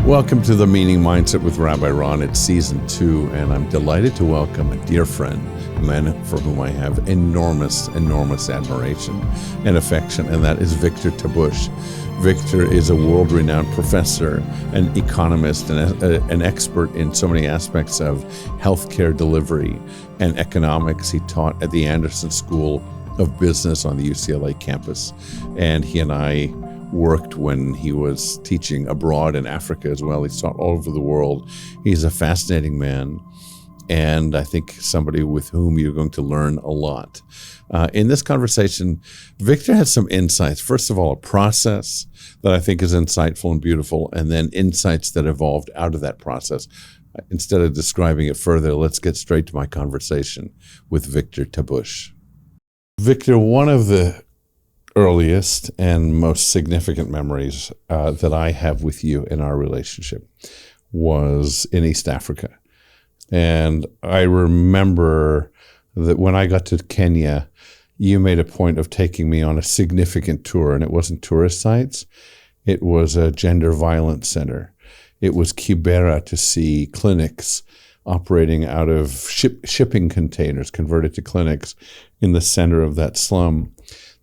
Welcome to The Meaning Mindset with Rabbi Ron. It's season 2, and I'm delighted to welcome a dear friend, a man for whom I have enormous admiration and affection, and that is Victor Tabbush. Victor is a world-renowned professor, an economist, and an expert in so many aspects of healthcare delivery and economics. He taught at the Anderson School of Business on the UCLA campus, and he and I worked when he was teaching abroad in Africa as well. He's taught all over the world. He's a fascinating man, and I think somebody with whom you're going to learn a lot. In this conversation, Victor has some insights. First of all, a process that I think is insightful and beautiful, and then insights that evolved out of that process. Instead of describing it further, let's get straight to my conversation with Victor Tabbush. Victor, one of the earliest and most significant memories that I have with you in our relationship was in East Africa. And I remember that when I got to Kenya, you made a point of taking me on a significant tour, and it wasn't tourist sites. It was a gender violence center. It was Kibera to see clinics operating out of shipping containers converted to clinics in the center of that slum,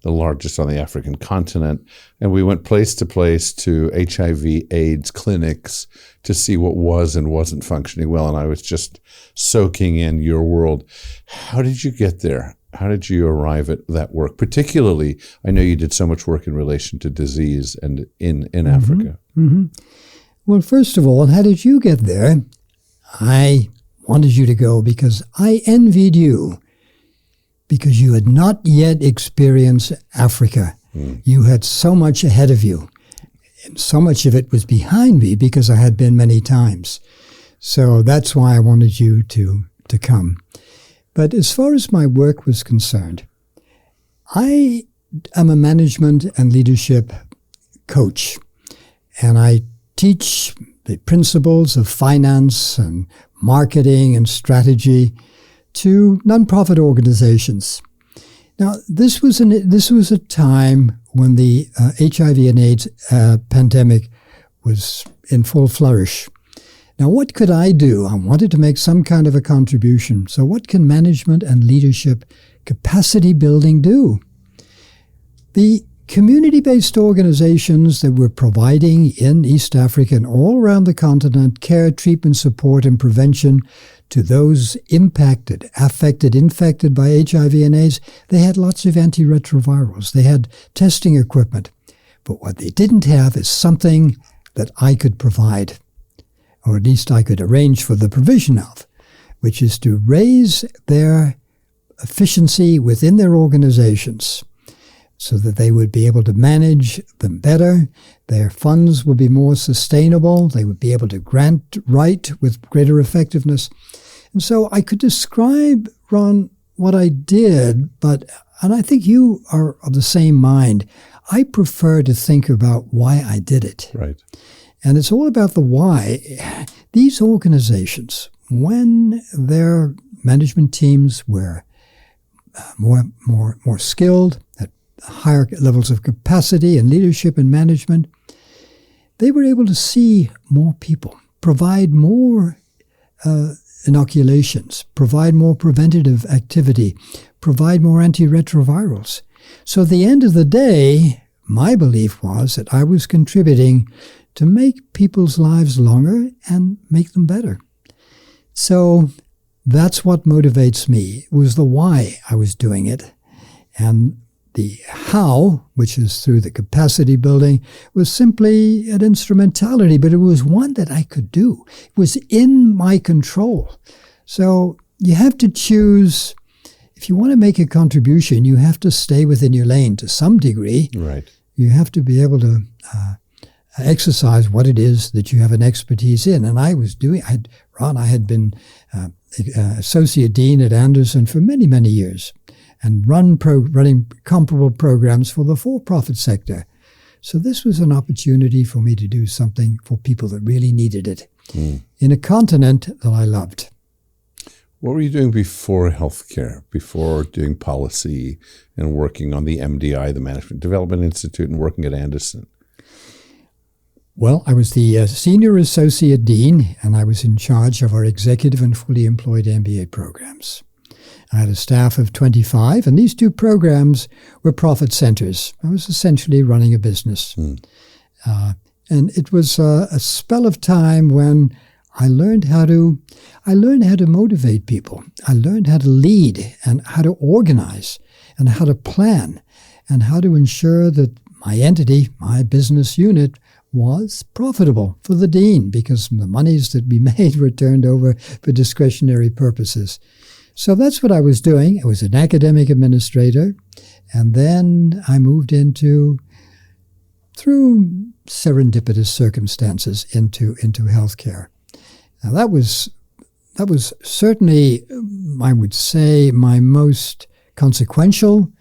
the largest on the African continent. And we went place to place to HIV/AIDS clinics to see what was and wasn't functioning well. And I was just soaking in your world. How did you get there? How did you arrive at that work? Particularly, I know you did so much work in relation to disease and in Africa. Mm-hmm. Well, first of all, how did you get there? I wanted you to go because I envied you, because you had not yet experienced Africa. You had so much ahead of you. And so much of it was behind me because I had been many times. So that's why I wanted you to come. But as far as my work was concerned, I am a management and leadership coach, and I teach the principles of finance and marketing and strategy to nonprofit organizations. Now, this was a time when the HIV and AIDS pandemic was in full flourish. Now, what could I do? I wanted to make some kind of a contribution. So what can management and leadership capacity building do? The community-based organizations that were providing in East Africa and all around the continent care, treatment, support, and prevention to those infected by HIV and AIDS, they had lots of antiretrovirals. They had testing equipment. But what they didn't have is something that I could provide, or at least I could arrange for the provision of, which is to raise their efficiency within their organizations so that they would be able to manage them better, their funds would be more sustainable, they would be able to grant right with greater effectiveness. And so I could describe, Ron, what I did, and I think you are of the same mind. I prefer to think about why I did it. Right. And it's all about the why. These organizations, when their management teams were more skilled, at higher levels of capacity and leadership and management, they were able to see more people, provide more inoculations, provide more preventative activity, provide more antiretrovirals. So at the end of the day, my belief was that I was contributing to make people's lives longer and make them better. So that's what motivates me. It was the why I was doing it. And the how, which is through the capacity building, was simply an instrumentality, but it was one that I could do. It was in my control. So you have to choose. If you want to make a contribution, you have to stay within your lane to some degree. Right. You have to be able to exercise what it is that you have an expertise in. And I had been associate dean at Anderson for many, many years, and running comparable programs for the for-profit sector. So this was an opportunity for me to do something for people that really needed it in a continent that I loved. What were you doing before healthcare, before doing policy and working on the MDI, the Management Development Institute, and working at Anderson? Well, I was the Senior Associate Dean, and I was in charge of our executive and fully employed MBA programs. I had a staff of 25, and these two programs were profit centers. I was essentially running a business. And it was a spell of time when I learned how to motivate people. I learned how to lead and how to organize and how to plan and how to ensure that my entity, my business unit, was profitable for the dean because the monies that we made were turned over for discretionary purposes. So that's what I was doing. I was an academic administrator, and then I moved through serendipitous circumstances, into healthcare. Now that was certainly, I would say, my most consequential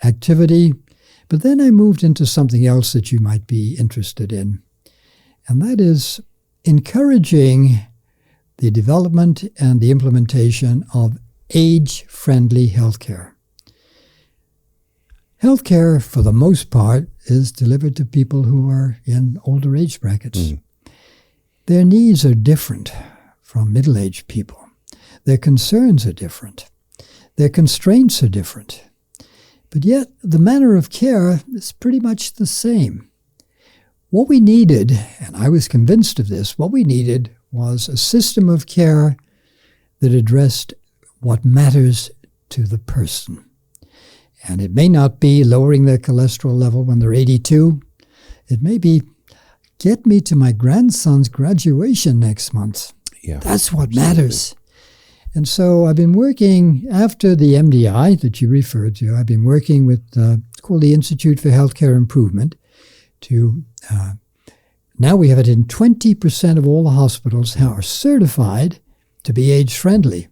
activity. But then I moved into something else that you might be interested in, and that is encouraging the development and the implementation of age-friendly healthcare. Healthcare, for the most part, is delivered to people who are in older age brackets. Their needs are different from middle-aged people. Their concerns are different. Their constraints are different. But yet, the manner of care is pretty much the same. What we needed, and I was convinced of this, what we needed was a system of care that addressed what matters to the person. And it may not be lowering their cholesterol level when they're 82. It may be, get me to my grandson's graduation next month. Yeah, that's what matters. And so I've been working, after the MDI that you referred to, I've been working with, it's called the Institute for Healthcare Improvement. Now we have it in 20% of all the hospitals are certified to be age-friendly.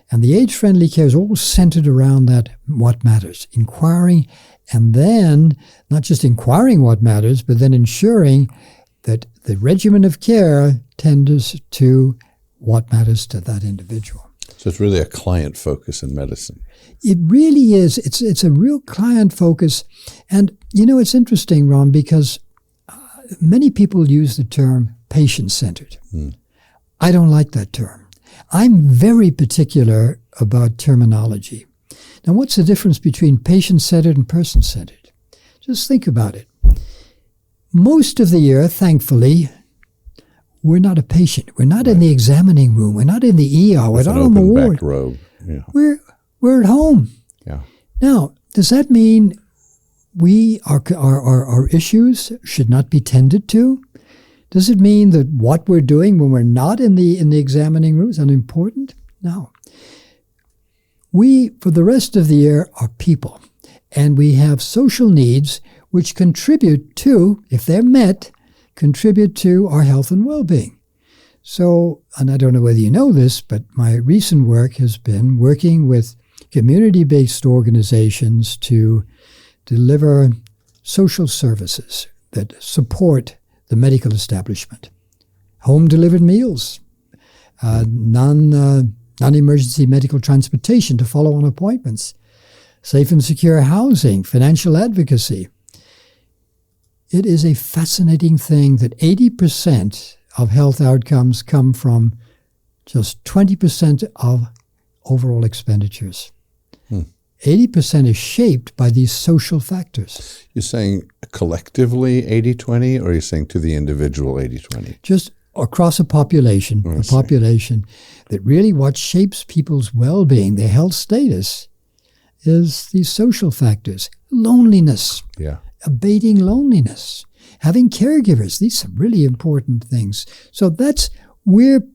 And the age-friendly care is all centered around that, what matters, inquiring, and then not just inquiring what matters, but then ensuring that the regimen of care tenders to what matters to that individual. So it's really a client focus in medicine. It really is. It's a real client focus. And, it's interesting, Ron, because many people use the term patient-centered. I don't like that term. I'm very particular about terminology. Now, what's the difference between patient-centered and person-centered? Just think about it. Most of the year, thankfully, we're not a patient. We're not in the examining room. We're not in the ER. We're not on the ward. Back row. Yeah. We're at home. Yeah. Now, does that mean our issues should not be tended to? Does it mean that what we're doing when we're not in the examining room is unimportant? No. We, for the rest of the year, are people, and we have social needs which contribute to, if they're met, contribute to our health and well-being. So, and I don't know whether you know this, but my recent work has been working with community-based organizations to deliver social services that support the medical establishment. Home-delivered meals, non-emergency medical transportation to follow on appointments, safe and secure housing, financial advocacy. It is a fascinating thing that 80% of health outcomes come from just 20% of overall expenditures. 80% is shaped by these social factors. You're saying collectively 80-20, or you're saying to the individual 80-20? Just across a population, that really what shapes people's well-being, their health status, is these social factors. Loneliness. Yeah. Abating loneliness, having caregivers. These are really important things. So we're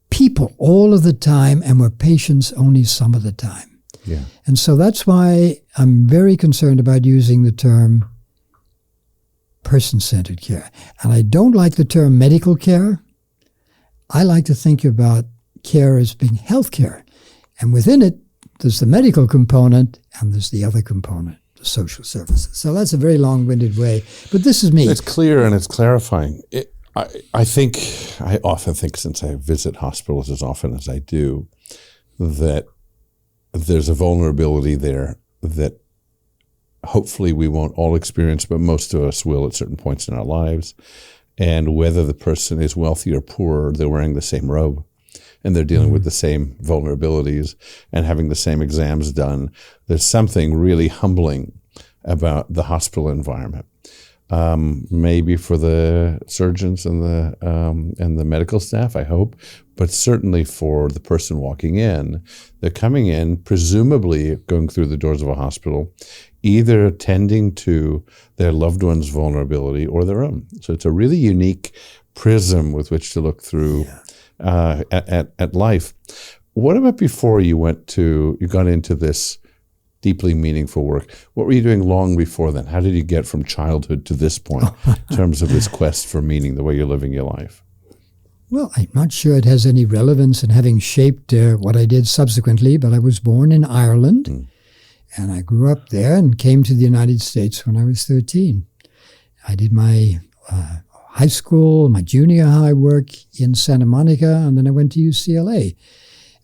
people all of the time, and we're patients only some of the time. Yeah. And so that's why I'm very concerned about using the term person-centered care. And I don't like the term medical care. I like to think about care as being health care. And within it, there's the medical component, and there's the other component, the social services. So that's a very long-winded way. But this is me. It's clear and it's clarifying. I often think, since I visit hospitals as often as I do, that there's a vulnerability there that hopefully we won't all experience, but most of us will at certain points in our lives. And whether the person is wealthy or poor, they're wearing the same robe and they're dealing with the same vulnerabilities and having the same exams done. There's something really humbling about the hospital environment. Maybe for the surgeons and the medical staff, I hope, but certainly for the person walking in. They're coming in, presumably going through the doors of a hospital, either tending to their loved one's vulnerability or their own. So it's a really unique prism with which to look through at life. What about before you got into this deeply meaningful work? What were you doing long before then? How did you get from childhood to this point in terms of this quest for meaning, the way you're living your life? Well, I'm not sure it has any relevance in having shaped what I did subsequently, but I was born in Ireland, and I grew up there and came to the United States when I was 13. I did my high school, my junior high work in Santa Monica, and then I went to UCLA.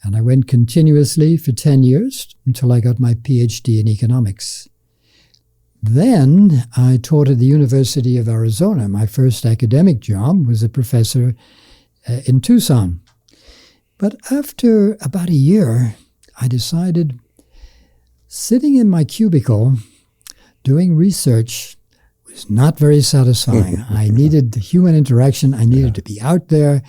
And I went continuously for 10 years until I got my PhD in economics. Then I taught at the University of Arizona. My first academic job was a professor in Tucson. But after about a year, I decided sitting in my cubicle doing research was not very satisfying. I needed the human interaction. I needed to be out there.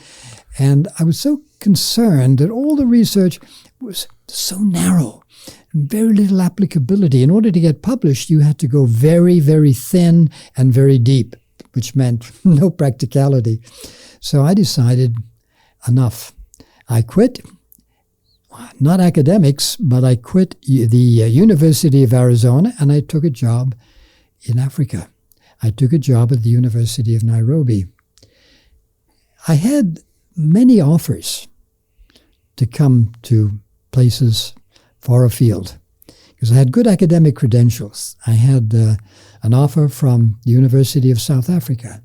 And I was so concerned that all the research was so narrow and very little applicability. In order to get published, you had to go very, very thin and very deep, which meant no practicality. So I decided enough. I quit, not academics, but I quit the University of Arizona and I took a job in Africa. I took a job at the University of Nairobi. I had many offers to come to places far afield because I had good academic credentials. I had an offer from the University of South Africa.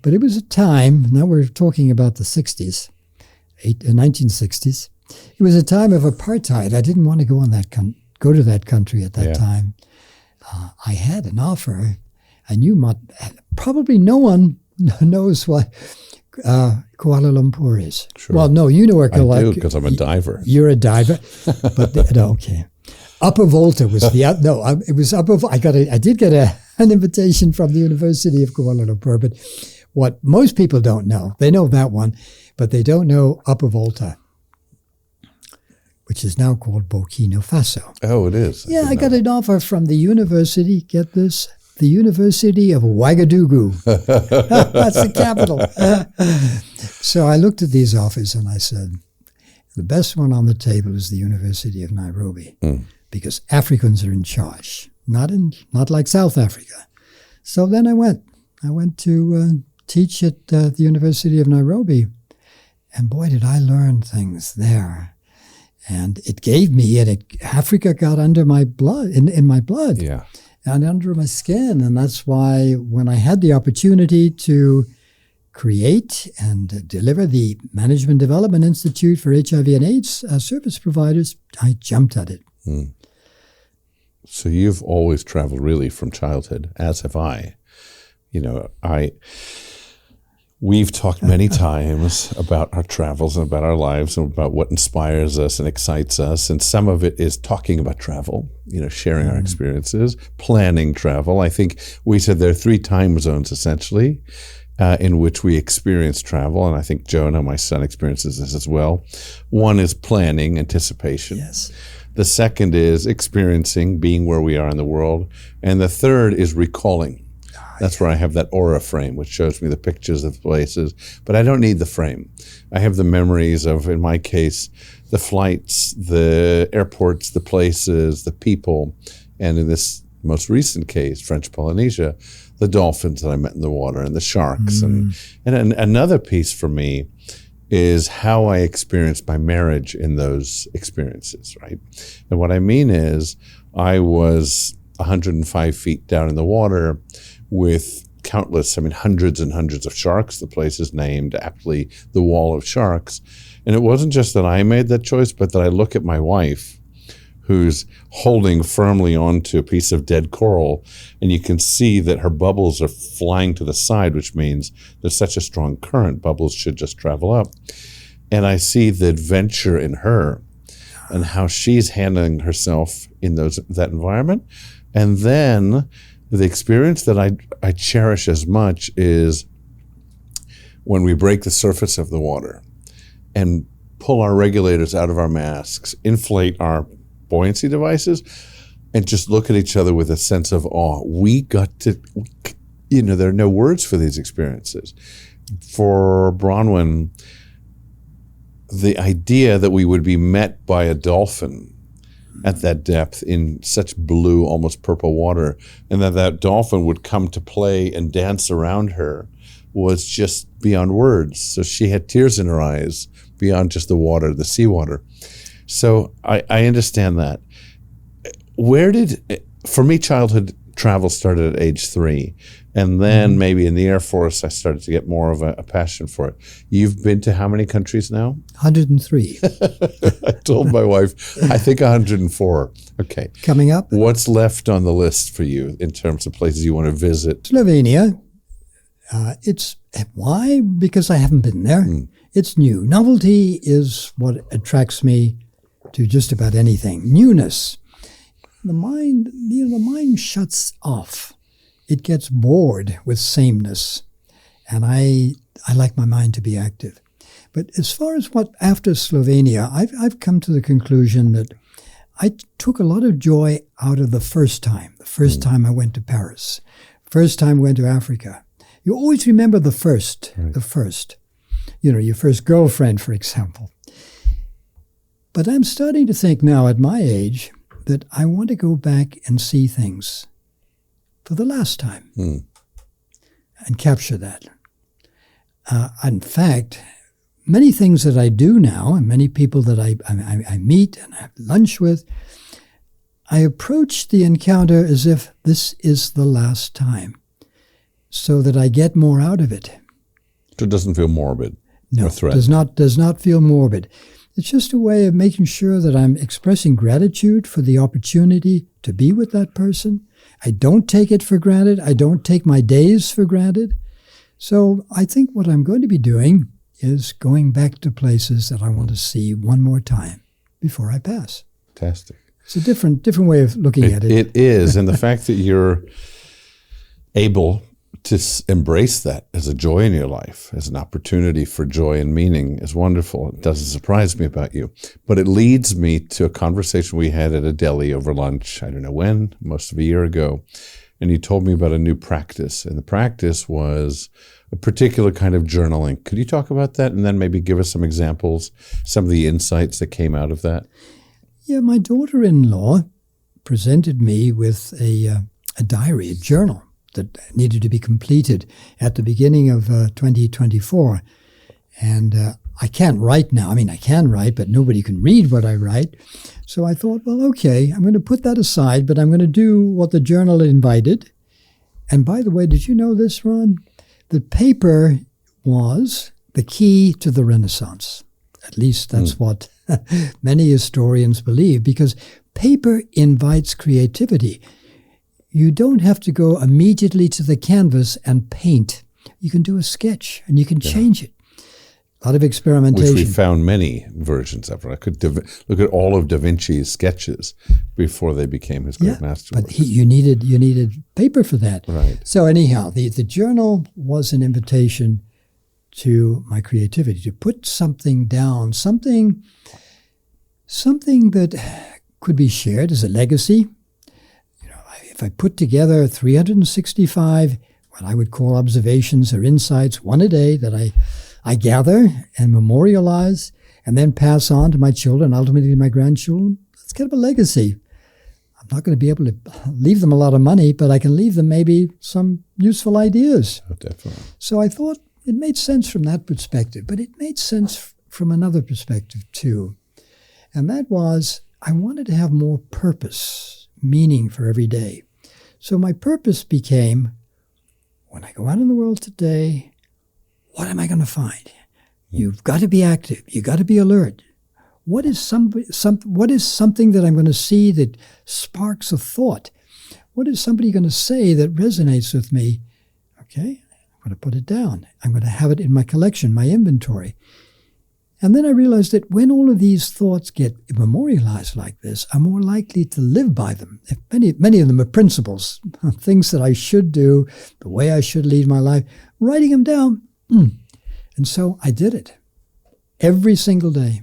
But it was a time, now we're talking about the 60s, 1960s. It was a time of apartheid. I didn't want to go to that country at that time. I had an offer. I knew probably no one knows what Kuala Lumpur is. Sure. Well, no, you know where Kuala Lumpur is. I do, because I'm a diver. You're a diver, but okay. Upper Volta was it was Upper. I did get an invitation from the University of Kuala Lumpur, but what most people don't know, they know that one, but they don't know Upper Volta, which is now called Burkina Faso. Oh, it is. I got an offer from the university. Get this. The University of Ouagadougou. That's the capital. So I looked at these offers and I said, the best one on the table is the University of Nairobi because Africans are in charge, not like South Africa. So then I went. I went to teach at the University of Nairobi. And boy, did I learn things there. And it gave me, Africa got under my blood, in my blood. Yeah. And under my skin. And that's why when I had the opportunity to create and deliver the Management Development Institute for HIV and AIDS service providers, I jumped at it. So you've always traveled really from childhood, as have I. We've talked many times about our travels and about our lives and about what inspires us and excites us. And some of it is talking about travel, sharing our experiences, planning travel. I think we said there are 3 time zones, essentially, in which we experience travel. And I think Jonah, my son, experiences this as well. One is planning, anticipation. Yes. The second is experiencing, being where we are in the world. And the third is recalling. That's where I have that aura frame, which shows me the pictures of places. But I don't need the frame. I have the memories of, in my case, the flights, the airports, the places, the people, and in this most recent case, French Polynesia, the dolphins that I met in the water and the sharks. And another piece for me is how I experienced my marriage in those experiences, right? And what I mean is I was 105 feet down in the water with countless, hundreds and hundreds of sharks. The place is named aptly the Wall of Sharks. And it wasn't just that I made that choice, but that I look at my wife, who's holding firmly onto a piece of dead coral, and you can see that her bubbles are flying to the side, which means there's such a strong current, bubbles should just travel up. And I see the adventure in her and how she's handling herself in that environment. And then the experience that I cherish as much is when we break the surface of the water and pull our regulators out of our masks, inflate our buoyancy devices, and just look at each other with a sense of awe. We got to, there are no words for these experiences. For Bronwyn, the idea that we would be met by a dolphin at that depth in such blue, almost purple water, and that dolphin would come to play and dance around her was just beyond words. So she had tears in her eyes beyond just the water, the seawater. So I understand that. For me, childhood travel started at age 3. And then maybe in the Air Force, I started to get more of a passion for it. You've been to how many countries now? 103. I told my wife, I think 104. Okay. Coming up? What's left on the list for you in terms of places you want to visit? Slovenia. Why? Because I haven't been there. It's new. Novelty is what attracts me to just about anything. Newness. The mind shuts off. It gets bored with sameness. And I like my mind to be active. But as far as what after Slovenia, I've come to the conclusion that I took a lot of joy out of the first time. The first time I went to Paris. First time I went to Africa. You always remember the first. Right. The first. Your first girlfriend, for example. But I'm starting to think now at my age that I want to go back and see things for the last time and capture that. In fact, many things that I do now and many people that I meet and have lunch with, I approach the encounter as if this is the last time so that I get more out of it. So it doesn't feel morbid or threatening? No, does not feel morbid. It's just a way of making sure that I'm expressing gratitude for the opportunity to be with that person. I don't take it for granted. I don't take my days for granted. So I think what I'm going to be doing is going back to places that I want to see one more time before I pass. Fantastic. It's a different way of looking at it. It is. And the fact that you're able to embrace that as a joy in your life, as an opportunity for joy and meaning is wonderful. It doesn't surprise me about you. But it leads me to a conversation we had at a deli over lunch, I don't know when, most of a year ago. And you told me about a new practice. And the practice was a particular kind of journaling. Could you talk about that and then maybe give us some examples, some of the insights that came out of that? Yeah, my daughter-in-law presented me with a diary, a journal that needed to be completed at the beginning of 2024. And I can't write now. I mean, I can write, but nobody can read what I write. So I thought, well, okay, I'm going to put that aside, but I'm going to do what the journal invited. And by the way, did you know this, Ron? The paper was the key to the Renaissance. At least that's what many historians believe, because paper invites creativity. You don't have to go immediately to the canvas and paint. You can do a sketch and you can change it. A lot of experimentation. Which we found many versions of. I could look at all of Da Vinci's sketches before they became his great masterworks. But you needed paper for that. Right. So anyhow, the journal was an invitation to my creativity, to put something down, something that could be shared as a legacy. If I put together 365, what I would call observations or insights, one a day that I gather and memorialize and then pass on to my children, ultimately my grandchildren, that's kind of a legacy. I'm not going to be able to leave them a lot of money, but I can leave them maybe some useful ideas. Oh, definitely. So I thought it made sense from that perspective, but it made sense from another perspective too. And that was I wanted to have more purpose, meaning for every day. So my purpose became, when I go out in the world today, what am I going to find? You've got to be active. You've got to be alert. what is something that I'm going to see that sparks a thought? What is somebody going to say that resonates with me? Okay, I'm going to put it down. I'm going to have it in my collection, my inventory. And then I realized that when all of these thoughts get memorialized like this, I'm more likely to live by them. If many of them are principles, things that I should do, the way I should lead my life, writing them down. And so I did it every single day.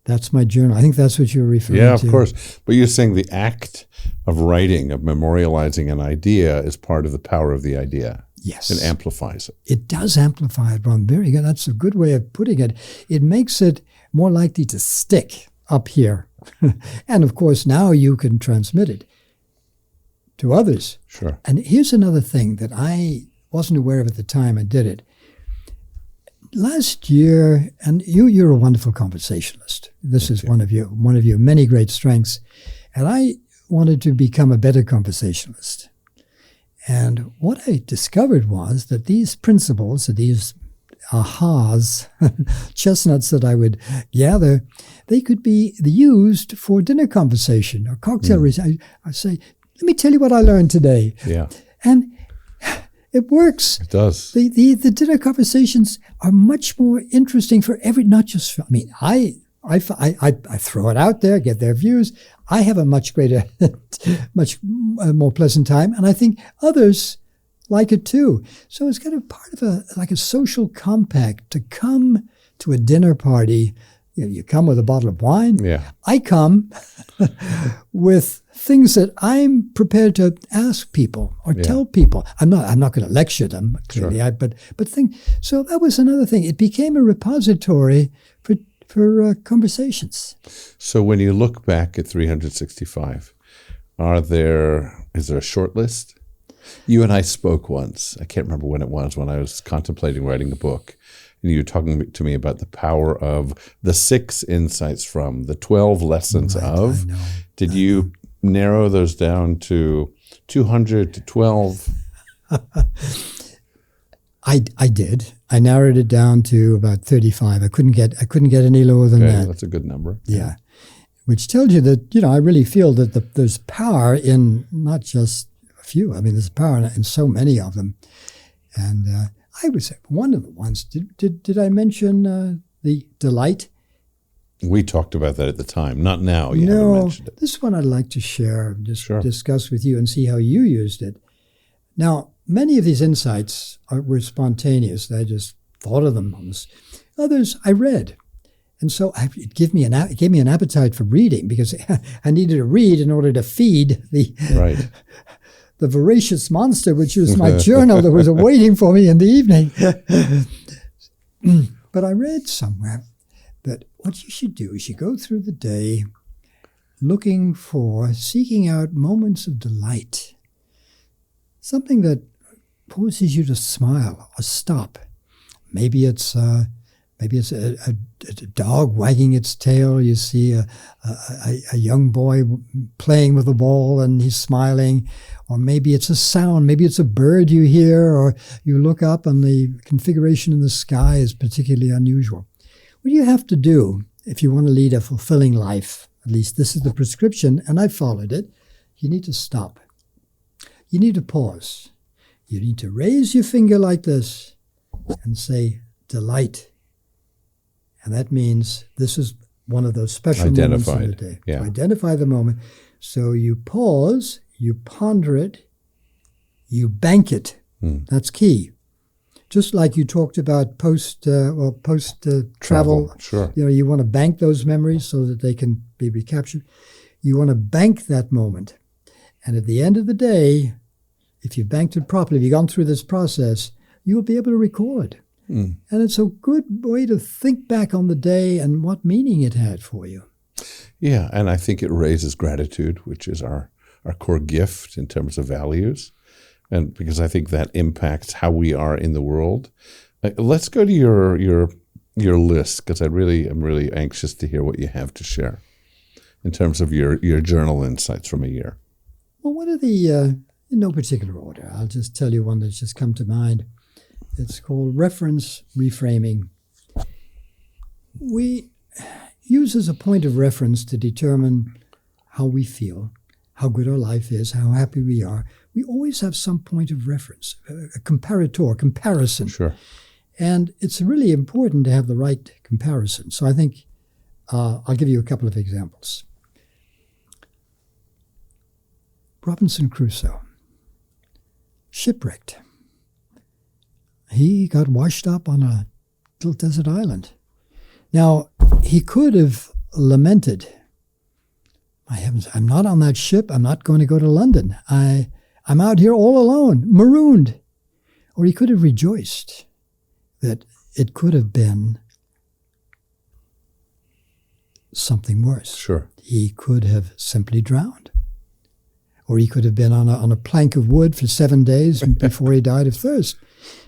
That's my journal. I think that's what you're referring to. Yeah, of course. But you're saying the act of writing, of memorializing an idea is part of the power of the idea. Yes. It amplifies it. It does amplify it, Ron. Very good. That's a good way of putting it. It makes it more likely to stick up here. And of course, now you can transmit it to others. Sure. And here's another thing that I wasn't aware of at the time I did it. Last year, and you're a wonderful conversationalist. This is one of your many great strengths. And I wanted to become a better conversationalist. And what I discovered was that these principles, these ahas, chestnuts that I would gather, they could be used for dinner conversation or cocktail. I say, let me tell you what I learned today. Yeah. And it works. It does. The dinner conversations are much more interesting for not just for, I throw it out there, get their views. I have a much greater, much more pleasant time, and I think others like it too. So it's kind of part of a social compact to come to a dinner party. You come with a bottle of wine. Yeah. I come with things that I'm prepared to ask people or tell people. I'm not going to lecture them clearly. Sure. But think. So that was another thing. It became a repository for conversations. So when you look back at 365, is there a short list? You and I spoke once. I can't remember when it was, when I was contemplating writing a book. And you were talking to me about the power of the 6 insights from, the 12 lessons of. I know. Did you narrow those down to 200 to 12? I did. I narrowed it down to about 35. I couldn't get any lower than that. That's a good number. Yeah. Which tells you that, I really feel that there's power in not just a few. There's power in so many of them. And I was one of the ones. Did I mention the delight? We talked about that at the time. Not now. You haven't mentioned it. This one I'd like to share, discuss with you and see how you used it. Now, many of these insights were spontaneous. I just thought of them. Others I read. And so it gave me an appetite for reading because I needed to read in order to feed the voracious monster, which was my journal that was waiting for me in the evening. But I read somewhere that what you should do is you go through the day seeking out moments of delight. Something that causes you to smile or stop. Maybe it's a dog wagging its tail. You see a young boy playing with a ball and he's smiling. Or maybe it's a sound. Maybe it's a bird you hear, or you look up and the configuration in the sky is particularly unusual. What you have to do if you want to lead a fulfilling life, at least this is the prescription, and I followed it, you need to stop. You need to pause. You need to raise your finger like this and say, delight. And that means this is one of those special moments of the day. Yeah. So identify the moment. So you pause, you ponder it, you bank it. That's key. Just like you talked about post travel. Sure. You want to bank those memories so that they can be recaptured. You want to bank that moment. And at the end of the day, if you've banked it properly, if you've gone through this process, you will be able to recall it. And it's a good way to think back on the day and what meaning it had for you. Yeah, and I think it raises gratitude, which is our core gift in terms of values. And because I think that impacts how we are in the world. Let's go to your list, because I'm really anxious to hear what you have to share in terms of your journal insights from a year. Well, what are the, in no particular order, I'll just tell you one that's just come to mind. It's called reference reframing. use as a point of reference to determine how we feel, how good our life is, how happy we are. We always have some point of reference, a comparison. Sure. And it's really important to have the right comparison. So I think I'll give you a couple of examples. Robinson Crusoe, shipwrecked. He got washed up on a little desert island. Now, he could have lamented, my heavens, I'm not on that ship. I'm not going to go to London. I'm out here all alone, marooned. Or he could have rejoiced that it could have been something worse. Sure. He could have simply drowned. Or he could have been on a plank of wood for 7 days before he died of thirst.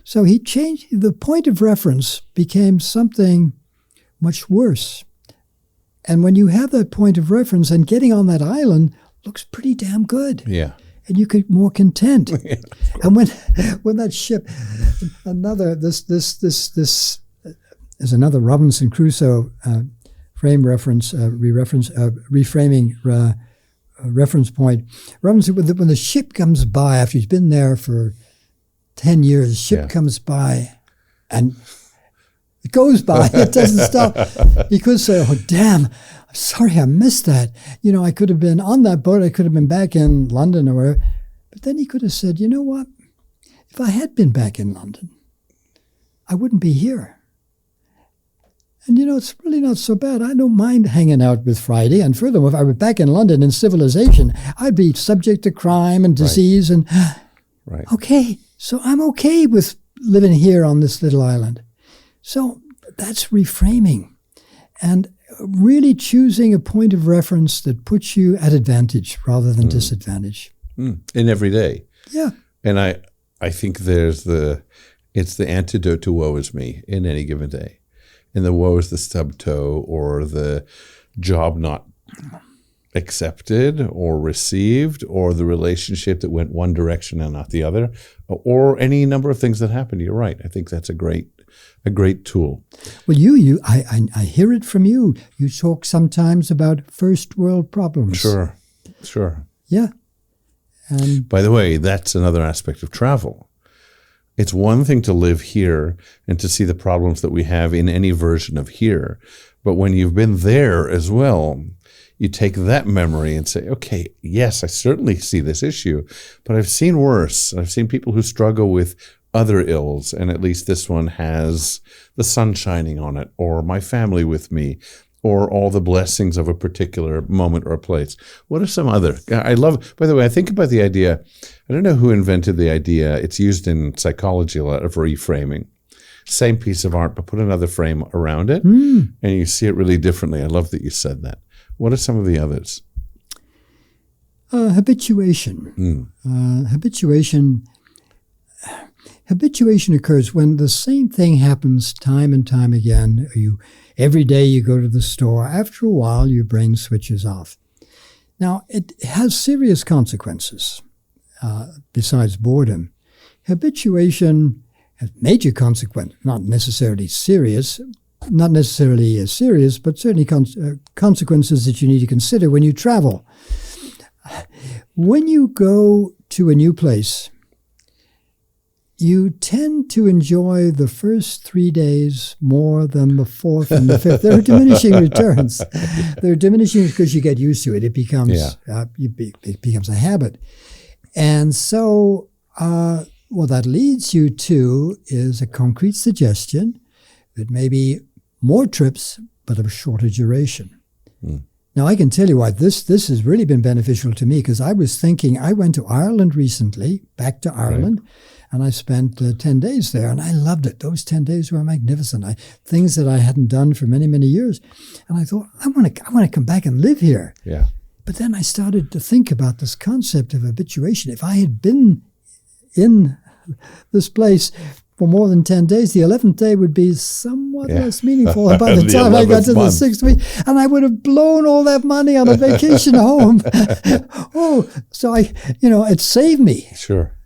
So he changed, the point of reference became something much worse. And when you have that point of reference, and getting on that island looks pretty damn good. Yeah. And you could more content. Yeah. And when that ship, is another Robinson Crusoe reframing reference point. Robinson, when the ship comes by after he's been there for 10 years, the ship comes by and it goes by, it doesn't stop. He could say, oh, damn, I'm sorry I missed that. You know, I could have been on that boat, I could have been back in London or wherever. But then he could have said, you know what? If I had been back in London, I wouldn't be here. And, you know, it's really not so bad. I don't mind hanging out with Friday. And furthermore, if I were back in London in civilization, I'd be subject to crime and disease. Right. And, right. Okay, so I'm okay with living here on this little island. So that's reframing. And really choosing a point of reference that puts you at advantage rather than disadvantage. In every day. Yeah. And I think it's the antidote to woe is me in any given day. And the woe is the stub toe or the job not accepted or received or the relationship that went one direction and not the other or any number of things that happened. You're right. I think that's a great tool. Well, I hear it from you. You talk sometimes about first world problems. Sure. Yeah. And by the way, that's another aspect of travel. It's one thing to live here and to see the problems that we have in any version of here. But when you've been there as well, you take that memory and say, okay, yes, I certainly see this issue, but I've seen worse. I've seen people who struggle with other ills, and at least this one has the sun shining on it, or my family with me, or all the blessings of a particular moment or a place. What are some other? I love, by the way, I think about the idea, I don't know who invented the idea, it's used in psychology a lot, of reframing. Same piece of art, but put another frame around it, and you see it really differently. I love that you said that. What are some of the others? Habituation. Habituation occurs when the same thing happens time and time again. Every day you go to the store. After a while, your brain switches off. Now, it has serious consequences besides boredom. Habituation has major consequences, not necessarily serious, but certainly consequences that you need to consider when you travel. When you go to a new place, you tend to enjoy the first 3 days more than the fourth and the fifth. There are diminishing returns. They're diminishing because you get used to it. It becomes it becomes a habit. And so what that leads you to is a concrete suggestion that maybe more trips, but of a shorter duration. Now, I can tell you why this has really been beneficial to me, because I was thinking, I went to Ireland recently, back to Ireland, and I spent 10 days there, and I loved it. Those 10 days were magnificent. Things that I hadn't done for many, many years. And I thought, I want to come back and live here. Yeah. But then I started to think about this concept of habituation. If I had been in this place for more than 10 days, the 11th day would be somewhat less meaningful. And by the time I got to the 6th week, and I would have blown all that money on a vacation home. So it saved me. Sure.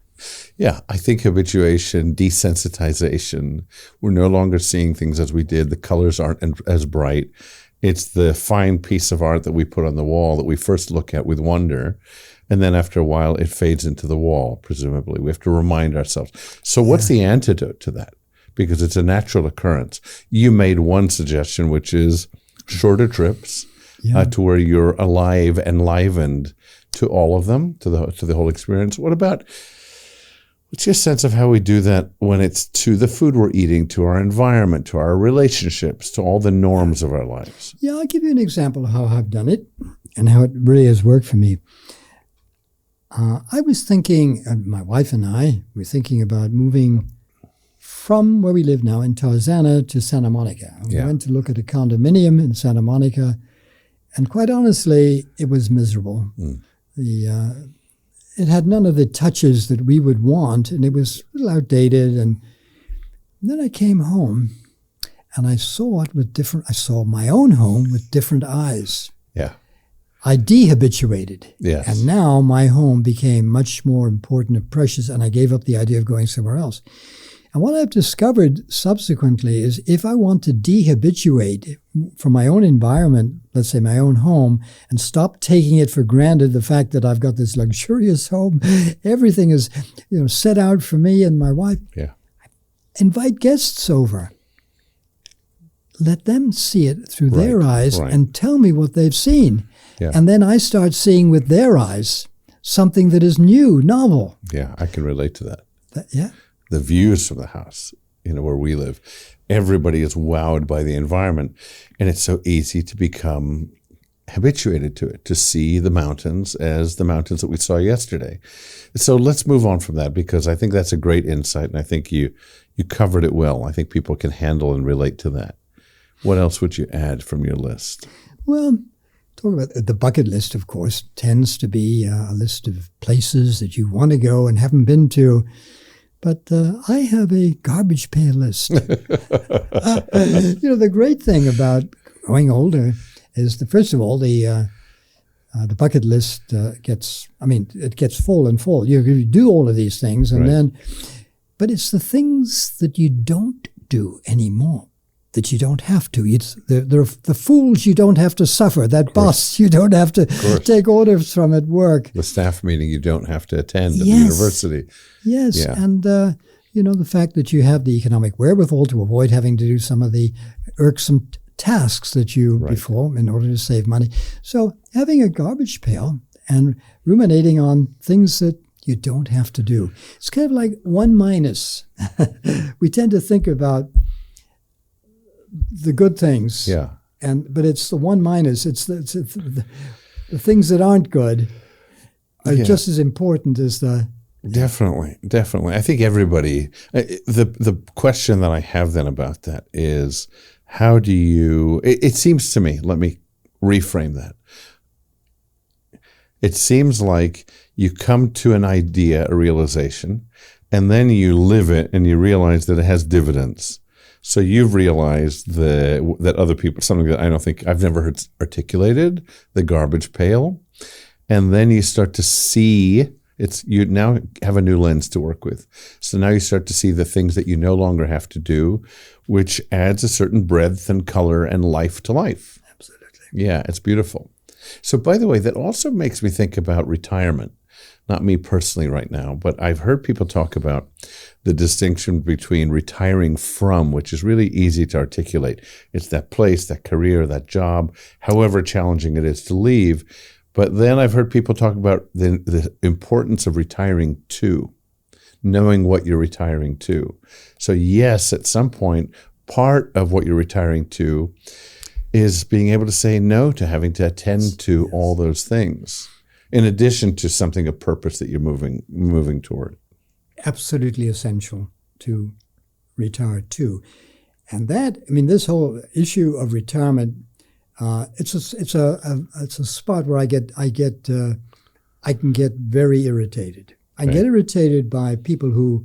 Yeah, I think habituation, desensitization, we're no longer seeing things as we did. The colors aren't as bright. It's the fine piece of art that we put on the wall that we first look at with wonder, and then after a while it fades into the wall, presumably. We have to remind ourselves. So what's the antidote to that? Because it's a natural occurrence. You made one suggestion, which is shorter trips to where you're alive and livened to all of them, to the whole experience. What's your sense of how we do that when it's to the food we're eating, to our environment, to our relationships, to all the norms of our lives? Yeah, I'll give you an example of how I've done it and how it really has worked for me. I was thinking, my wife and I were thinking about moving from where we live now in Tarzana to Santa Monica. We went to look at a condominium in Santa Monica, and quite honestly, it was miserable. It had none of the touches that we would want, and it was a little outdated. And then I came home, and I saw it with different. I saw my own home with different eyes. Yeah. I dehabituated. Yes. And now my home became much more important and precious, and I gave up the idea of going somewhere else. And what I've discovered subsequently is if I want to dehabituate from my own environment, let's say my own home, and stop taking it for granted, the fact that I've got this luxurious home, everything is set out for me and my wife. Yeah. Invite guests over. Let them see it through their eyes and tell me what they've seen. Yeah. And then I start seeing with their eyes something that is new, novel. Yeah, I can relate to that. Yeah. The views from the house, where we live, everybody is wowed by the environment, and it's so easy to become habituated to it, to see the mountains as the mountains that we saw yesterday. So let's move on from that, because I think that's a great insight, and I think you covered it well. I think people can handle and relate to that. What else would you add from your list? Well, talk about the bucket list, of course, tends to be a list of places that you want to go and haven't been to. But I have a garbage pail list. The great thing about growing older is first of all, the bucket list gets full and full. You do all of these things, and but it's the things that you don't do anymore, that you don't have to. It's the fools you don't have to suffer, that boss you don't have to take orders from at work. The staff meeting you don't have to attend at the university. Yes, and the fact that you have the economic wherewithal to avoid having to do some of the irksome tasks that you before in order to save money. So having a garbage pail and ruminating on things that you don't have to do. It's kind of like 1 minus. We tend to think about the good things. Yeah. But it's the 1 minus. It's the things that aren't good are just as important as the... Definitely. I think everybody, the question that I have then about that is, how do you, it seems to me, let me reframe that. It seems like you come to an idea, a realization, and then you live it and you realize that it has dividends. So you've realized that other people, something that I don't think I've never heard articulated, the garbage pail. And then you start to see, you now have a new lens to work with. So now you start to see the things that you no longer have to do, which adds a certain breadth and color and life to life. Absolutely. Yeah, it's beautiful. So by the way, that also makes me think about retirement. Not me personally right now, but I've heard people talk about the distinction between retiring from, which is really easy to articulate. It's that place, that career, that job, however challenging it is to leave. But then I've heard people talk about the importance of retiring to, knowing what you're retiring to. So yes, at some point, part of what you're retiring to is being able to say no to having to attend to all those things, in addition to something of purpose that you're moving toward. Absolutely essential to retire to. And this whole issue of retirement, it's a spot where I can get very irritated. I get irritated by people who,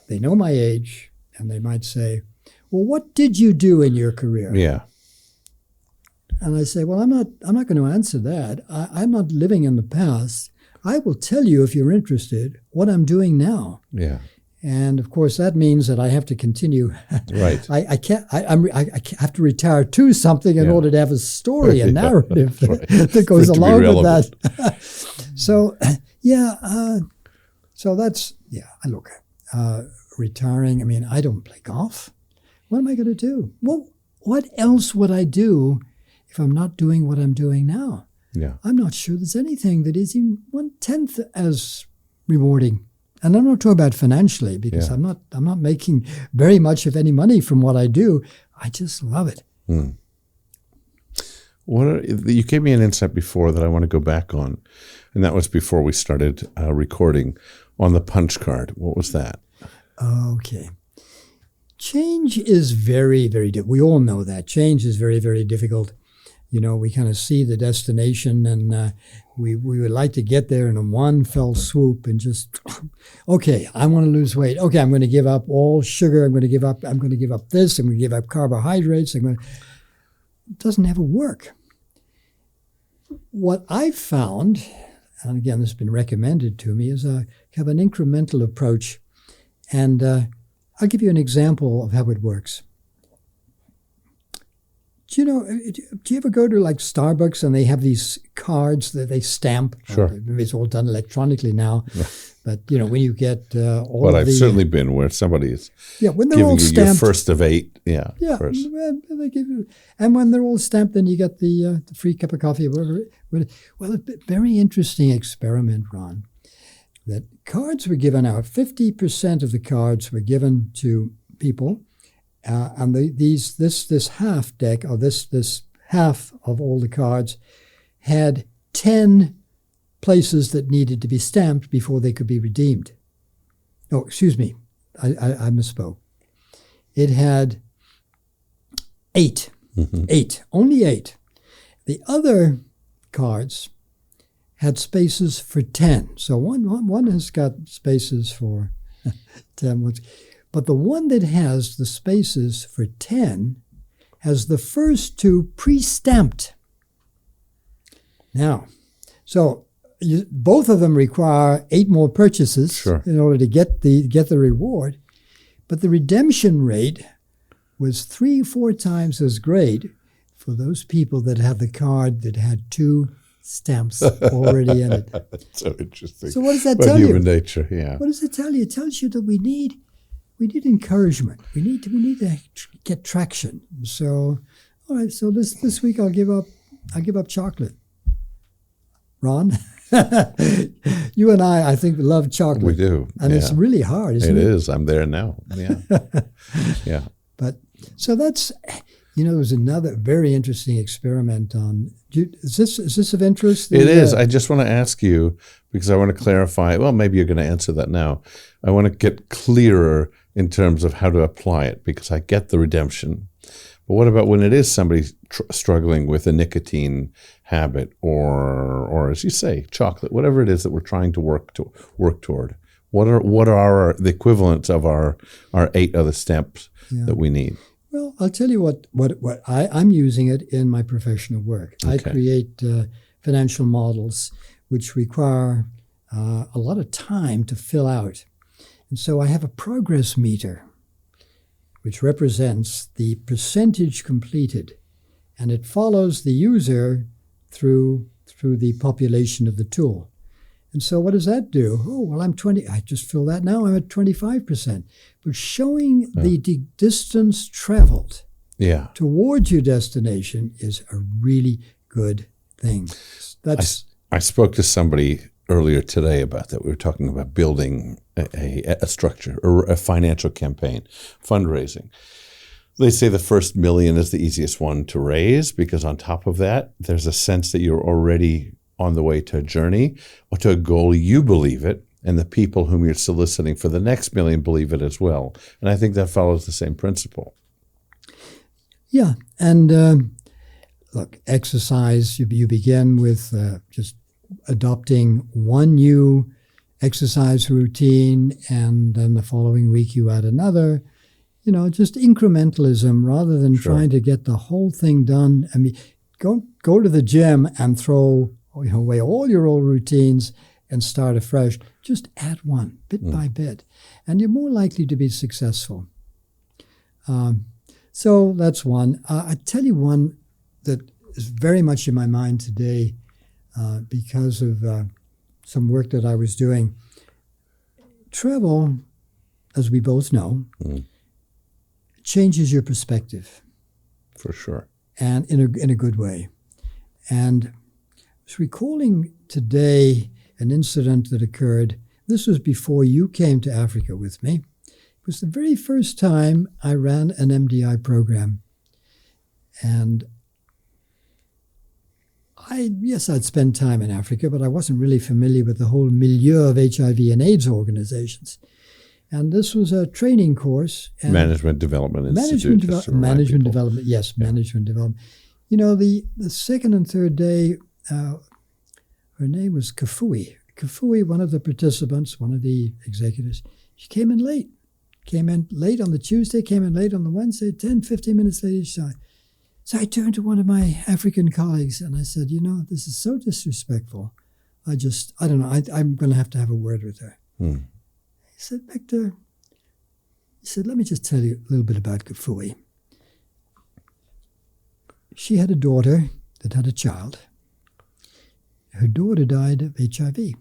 they know my age, and they might say, well, what did you do in your career? Yeah. And I say, well, I'm not going to answer that. I'm not living in the past. I will tell you, if you're interested, what I'm doing now. Yeah. And of course, that means that I have to continue. Right. I have to retire to something in order to have a story, a narrative that goes along with that. So, so that's, look, retiring. I mean, I don't play golf. What am I going to do? Well, what else would I do if I'm not doing what I'm doing now? Yeah. I'm not sure there's anything that is even 1/10 as rewarding. And I'm not talking about financially, because I'm not making very much of any money from what I do. I just love it. You gave me an insight before that I want to go back on, and that was before we started recording, on the punch card. What was that? Okay. Change is very, very difficult. We all know that. Change is very, very difficult. We kind of see the destination, and we would like to get there in one fell swoop and just, okay, I want to lose weight. Okay, I'm going to give up all sugar. I'm going to give up this. I'm going to give up carbohydrates. It doesn't ever work. What I've found, and again, this has been recommended to me, is a kind of an incremental approach. And I'll give you an example of how it works. Do you ever go to like Starbucks and they have these cards that they stamp? Sure. It's all done electronically now. Yeah. But, when you get all But I've certainly been where somebody is when they're giving all you stamped, your first of 8. Yeah. First. They give you, and when they're all stamped, then you get the free cup of coffee or whatever. Well, a very interesting experiment, Ron, that cards were given out. 50% of the cards were given to people. And this half deck, or this half of all the cards, had 10 places that needed to be stamped before they could be redeemed. Oh, excuse me, I misspoke. It had 8, only 8. The other cards had spaces for 10. So one has got spaces for 10. But the one that has the spaces for 10 has the first 2 pre-stamped. Now, so both of them require 8 more purchases in order to get the reward. But the redemption rate was 3-4 times as great for those people that have the card that had 2 stamps already in it. That's so interesting. So what does that tell you? Human nature, yeah. What does it tell you? It tells you that we need encouragement. We need to get traction. So, all right. So this week I'll give up chocolate. Ron, you and I think, love chocolate. We do, and it's really hard, isn't it? It is. I'm there now. Yeah, yeah. But so that's, there was another very interesting experiment on. Is this of interest? It is. I just want to ask you, because I want to clarify. Well, maybe you're going to answer that now. I want to get clearer in terms of how to apply it, because I get the redemption. But what about when it is somebody struggling with a nicotine habit, or as you say, chocolate, whatever it is that we're trying to work toward? What are the equivalents of our 8 other steps that we need? Well, I'll tell you what I'm using it in my professional work. Okay. I create financial models which require a lot of time to fill out. And so I have a progress meter, which represents the percentage completed, and it follows the user through the population of the tool. And so what does that do? Oh, well, I'm 20. I just fill that now. I'm at 25%. But showing the distance traveled towards your destination is a really good thing. I spoke to somebody earlier today about that. We were talking about building a structure or a financial campaign, fundraising. They say the first $1 million is the easiest one to raise, because on top of that, there's a sense that you're already on the way to a journey or to a goal. You believe it, and the people whom you're soliciting for the next $1 million believe it as well. And I think that follows the same principle. Yeah, and look, exercise, you begin with just adopting one new exercise routine, and then the following week you add another. Just incrementalism rather than trying to get the whole thing done. I mean, go to the gym and throw away all your old routines and start afresh. Just add one, bit by bit, and you're more likely to be successful. So that's one. I tell you one that is very much in my mind today because of some work that I was doing. Travel, as we both know, changes your perspective. For sure. And in a good way. And I was recalling today an incident that occurred. This was before you came to Africa with me. It was the very first time I ran an MDI program. And I'd spent time in Africa, but I wasn't really familiar with the whole milieu of HIV and AIDS organizations. And this was a training course. Management Development Institute. Management Development, yes, yeah. Management Development. You know, the second and third day, her name was Kafui. Kafui, one of the participants, one of the executives, she came in late. Came in late on the Tuesday, came in late on the Wednesday, 10, 15 minutes late each time. So I turned to one of my African colleagues and I said, you know, this is so disrespectful. I don't know, I'm going to have a word with her. He said, Victor, let me just tell you a little bit about Kafui. She had a daughter that had a child. Her daughter died of HIV.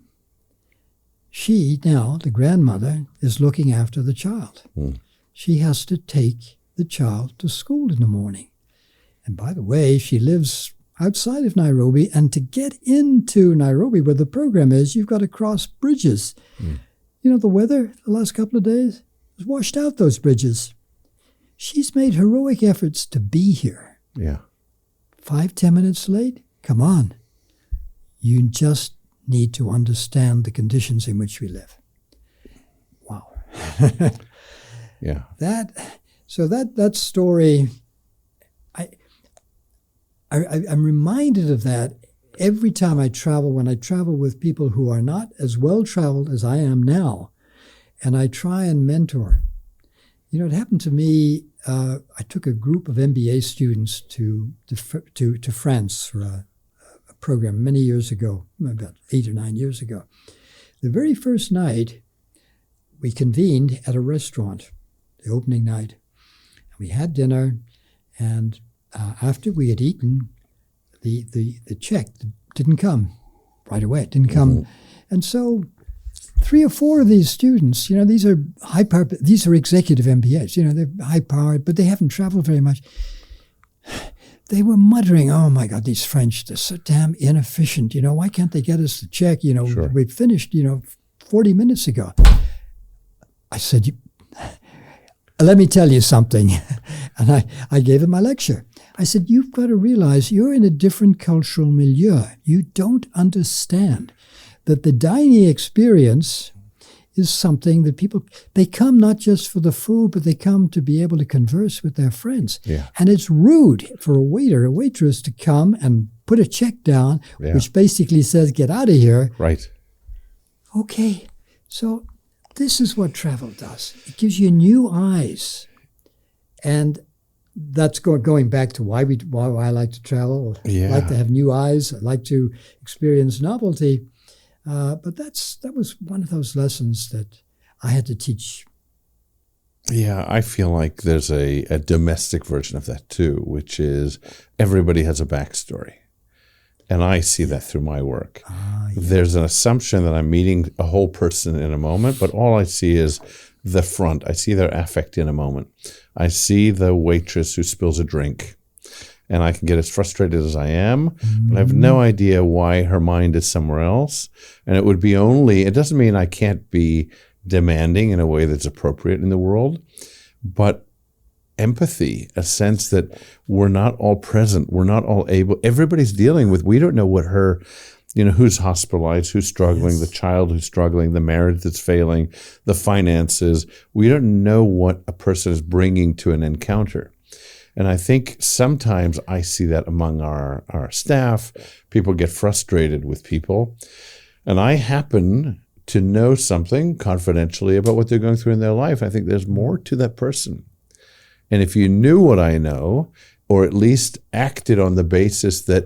She, now, the grandmother, is looking after the child. She has to take the child to school in the morning. And by the way, she lives outside of Nairobi, and to get into Nairobi, where the program is, you've got to cross bridges. You know, the weather the last couple of days has washed out those bridges. She's made heroic efforts to be here. Yeah. 5-10 minutes late? Come on. You just need to understand the conditions in which we live. Wow. Yeah. That story, I'm reminded of that every time I travel, when I travel with people who are not as well-traveled as I am now, and I try and mentor. You know, it happened to me, I took a group of MBA students to France for a program many years ago, about 8 or 9 years ago. The very first night, we convened at a restaurant, the opening night. We had dinner, and after we had eaten, the check didn't come right away. It didn't come. And so 3 or 4 of these students, you know, these are executive MBAs, you know, they're high-powered, but they haven't traveled very much. They were muttering, oh my God, these French, they're so damn inefficient. You know, why can't they get us the check? You know, Sure. We finished, 40 minutes ago. I said, let me tell you something. And I gave him my lecture. I said, you've got to realize you're in a different cultural milieu. You don't understand that the dining experience is something that they come not just for the food, but they come to be able to converse with their friends. Yeah. And it's rude for a waiter, a waitress to come and put a check down, which basically says, get out of here. Right. Okay, so this is what travel does. It gives you new eyes. And that's going back to why I like to travel. I like to have new eyes. I like to experience novelty. But that was one of those lessons that I had to teach. Yeah, I feel like there's a domestic version of that too, which is everybody has a backstory. And I see that through my work. There's an assumption that I'm meeting a whole person in a moment, but all I see is the front. I see their affect in a moment. I see the waitress who spills a drink. And I can get as frustrated as I am, but I have no idea why her mind is somewhere else. And it doesn't mean I can't be demanding in a way that's appropriate in the world, but empathy, a sense that we're not all present, we're not all able, everybody's dealing with, we don't know what her, who's hospitalized, who's struggling, the child who's struggling, the marriage that's failing, the finances. We don't know what a person is bringing to an encounter. And I think sometimes I see that among our staff. People get frustrated with people. And I happen to know something confidentially about what they're going through in their life. I think there's more to that person. And if you knew what I know, or at least acted on the basis that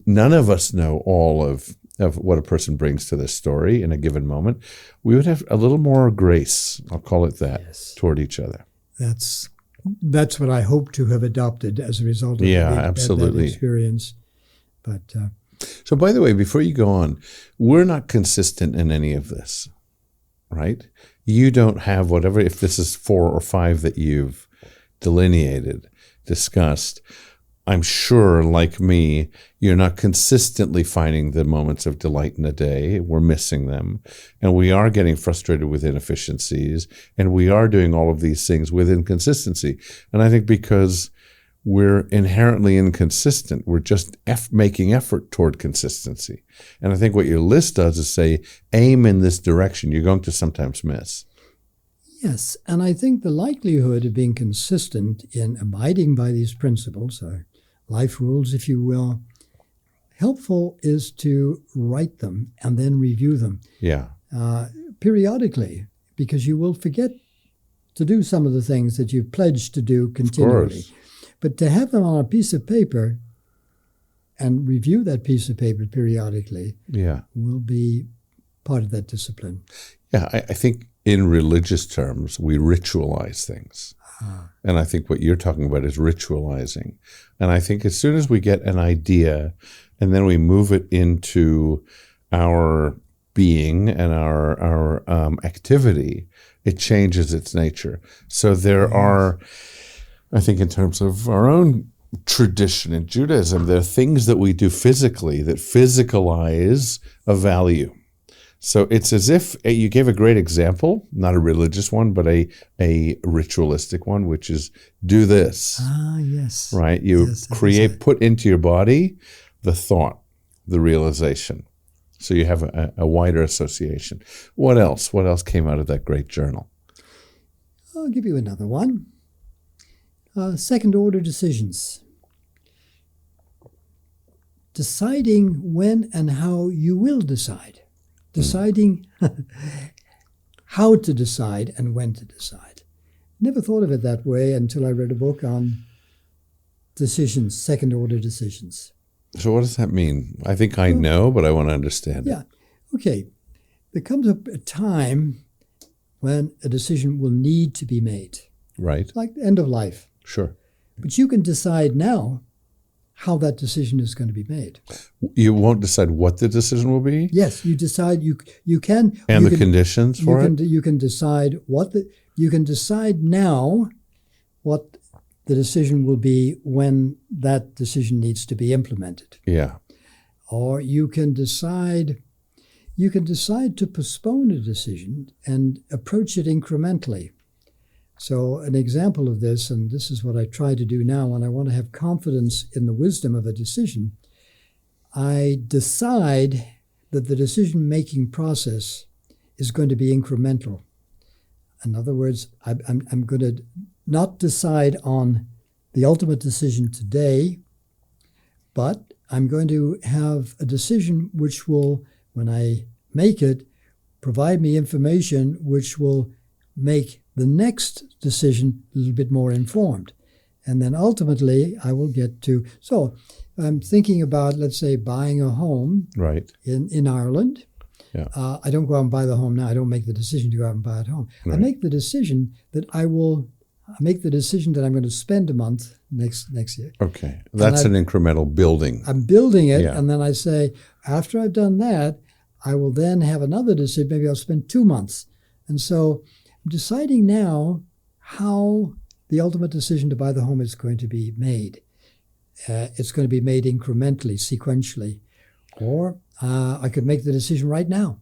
none of us know all of of what a person brings to their story in a given moment, we would have a little more grace, I'll call it that, Yes. toward each other. That's what I hope to have adopted as a result of absolutely. that experience. But So, by the way, before you go on, we're not consistent in any of this, right? You don't have whatever, if this is 4 or 5 that you've delineated, discussed, I'm sure, like me, you're not consistently finding the moments of delight in a day. We're missing them. And we are getting frustrated with inefficiencies. And we are doing all of these things with inconsistency. And I think because we're inherently inconsistent, we're just making effort toward consistency. And I think what your list does is say, aim in this direction. You're going to sometimes miss. yes, and I think the likelihood of being consistent in abiding by these principles, or life rules, if you will, helpful is to write them and then review them periodically, because you will forget to do some of the things that you've pledged to do continually. But to have them on a piece of paper and review that piece of paper periodically will be part of that discipline. Yeah, I think in religious terms, we ritualize things. And I think what you're talking about is ritualizing. And I think as soon as we get an idea and then we move it into our being and our activity, it changes its nature. So there are, I think in terms of our own tradition in Judaism, there are things that we do physically that physicalize a value. So it's as if you gave a great example, not a religious one, but a ritualistic one, which is do this. Yes. Right? You put into your body the thought, the realization. So you have a wider association. What else? What else came out of that great journal? I'll give you another one. Second-order decisions. Deciding when and how you will decide. Deciding how to decide and when to decide. Never thought of it that way until I read a book on decisions, second-order decisions. So what does that mean? I think I know, but I want to understand it. Yeah. Okay. There comes a time when a decision will need to be made. Right. Like the end of life. Sure. But you can decide now how that decision is going to be made. You won't decide what the decision will be? Yes, you decide. You can. And you the can, conditions for it? You can decide you can decide now what the decision will be when that decision needs to be implemented. Yeah. Or you can decide to postpone a decision and approach it incrementally. So an example of this, and this is what I try to do now when I want to have confidence in the wisdom of a decision, I decide that the decision-making process is going to be incremental. In other words, I'm going to not decide on the ultimate decision today, but I'm going to have a decision which will, when I make it, provide me information which will make the next decision a little bit more informed. And then ultimately I will get to, so I'm thinking about, let's say, buying a home in Ireland. Yeah. I don't go out and buy the home now. I don't make the decision to go out and buy a home. Right. I make the decision that I'm going to spend a month next year. Okay. That's an incremental building. I'm building it, and then I say, after I've done that, I will then have another decision. Maybe I'll spend 2 months. And so I'm deciding now how the ultimate decision to buy the home is going to be made. It's going to be made incrementally, sequentially. Or I could make the decision right now.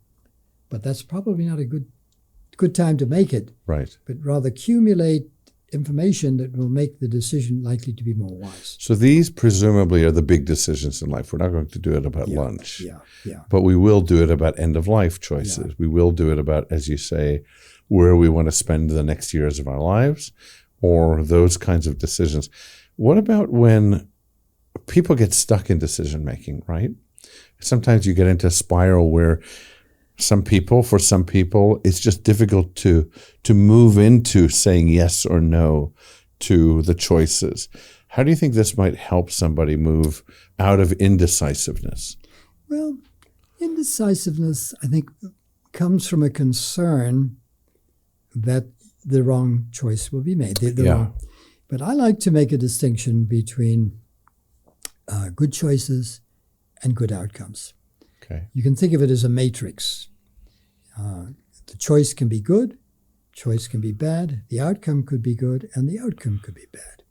But that's probably not a good time to make it. Right. But rather accumulate information that will make the decision likely to be more wise. So these presumably are the big decisions in life. We're not going to do it about lunch. Yeah. But we will do it about end-of-life choices. Yeah. We will do it about, as you say, where we want to spend the next years of our lives, or those kinds of decisions. What about when people get stuck in decision-making, right? Sometimes you get into a spiral where for some people, it's just difficult to move into saying yes or no to the choices. How do you think this might help somebody move out of indecisiveness? Well, Indecisiveness, I think, comes from a concern that the wrong choice will be made. But I like to make a distinction between good choices and good outcomes. Okay. You can think of it as a matrix. The choice can be good, choice can be bad, the outcome could be good, and the outcome could be bad.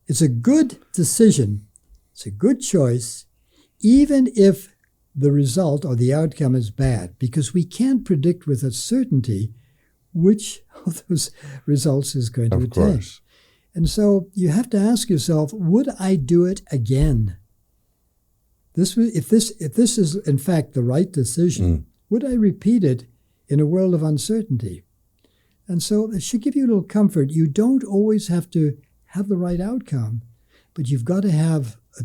It's a good decision, it's a good choice, even if the result or the outcome is bad, because we can't predict with a certainty which of those results is going to Of attain. course. And so you have to ask yourself, would I do it again? If this is in fact the right decision, would I repeat it in a world of uncertainty? And so it should give you a little comfort. You don't always have to have the right outcome, but you've got to have a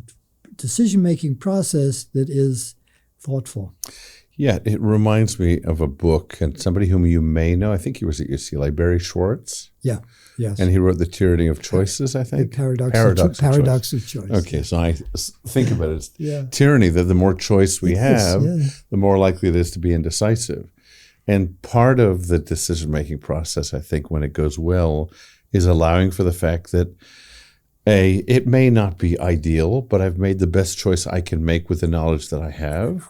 decision-making process that is thoughtful. Yeah, it reminds me of a book and somebody whom you may know. I think he was at UCLA, Barry Schwartz. Yeah, yes. And he wrote The Tyranny of Choices, I think. The Paradox of Choice. Okay, so I think about it as tyranny, that the more choice we have, the more likely it is to be indecisive. And part of the decision-making process, I think, when it goes well, is allowing for the fact that, it may not be ideal, but I've made the best choice I can make with the knowledge that I have.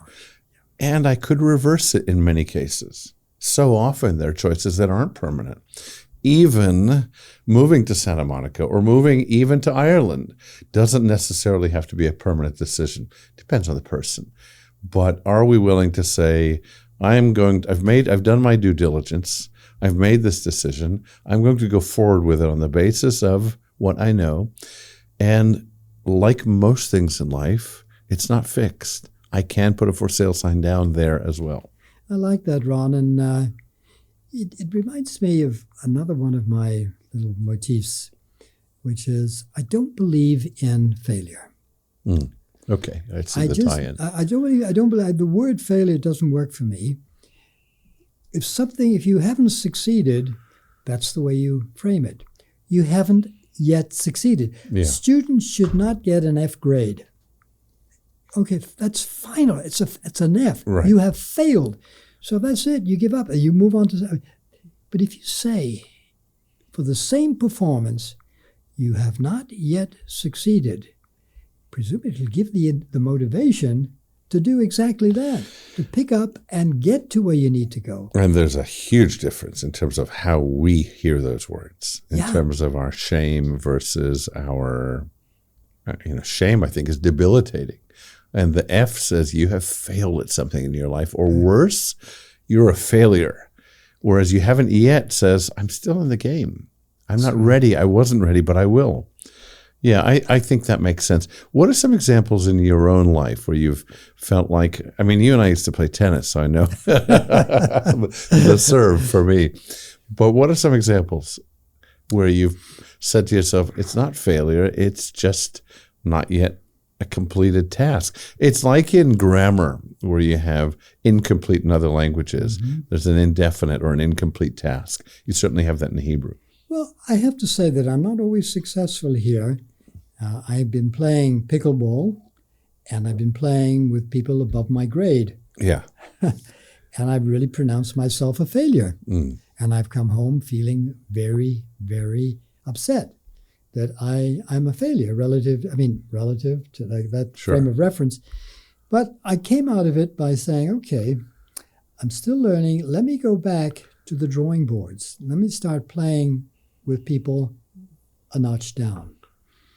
And I could reverse it in many cases. So often there are choices that aren't permanent. Even moving to Santa Monica or moving even to Ireland doesn't necessarily have to be a permanent decision. Depends on the person. But are we willing to say, I've done my due diligence, I've made this decision, I'm going to go forward with it on the basis of what I know. And like most things in life, it's not fixed. I can put a for sale sign down there as well. I like that, Ron. And it reminds me of another one of my little motifs, which is I don't believe in failure. Okay, I see the tie-in. I don't believe, the word failure doesn't work for me. If you haven't succeeded, that's the way you frame it. You haven't yet succeeded. Yeah. Students should not get an F grade. Okay, that's final. It's an F. Right. You have failed. So that's it. You give up. You move on to... But if you say, for the same performance, you have not yet succeeded, presumably it'll give the motivation to do exactly that, to pick up and get to where you need to go. And there's a huge difference in terms of how we hear those words, in terms of our shame versus our... shame, I think, is debilitating. And the F says you have failed at something in your life, or worse, you're a failure. Whereas you haven't yet says, I'm still in the game. I'm not ready. I wasn't ready, but I will. Yeah, I think that makes sense. What are some examples in your own life where you've felt like, you and I used to play tennis, so I know the serve for me. But what are some examples where you've said to yourself, it's not failure, it's just not yet a completed task? It's like in grammar where you have incomplete in other languages. There's an indefinite or an incomplete task. You certainly have that in Hebrew. Well, I have to say that I'm not always successful here. I've been playing pickleball, and I've been playing with people above my grade. Yeah. And I've really pronounced myself a failure. And I've come home feeling very, very upset that I'm a failure relative to that frame of reference. But I came out of it by saying, okay, I'm still learning. Let me go back to the drawing boards. Let me start playing with people a notch down.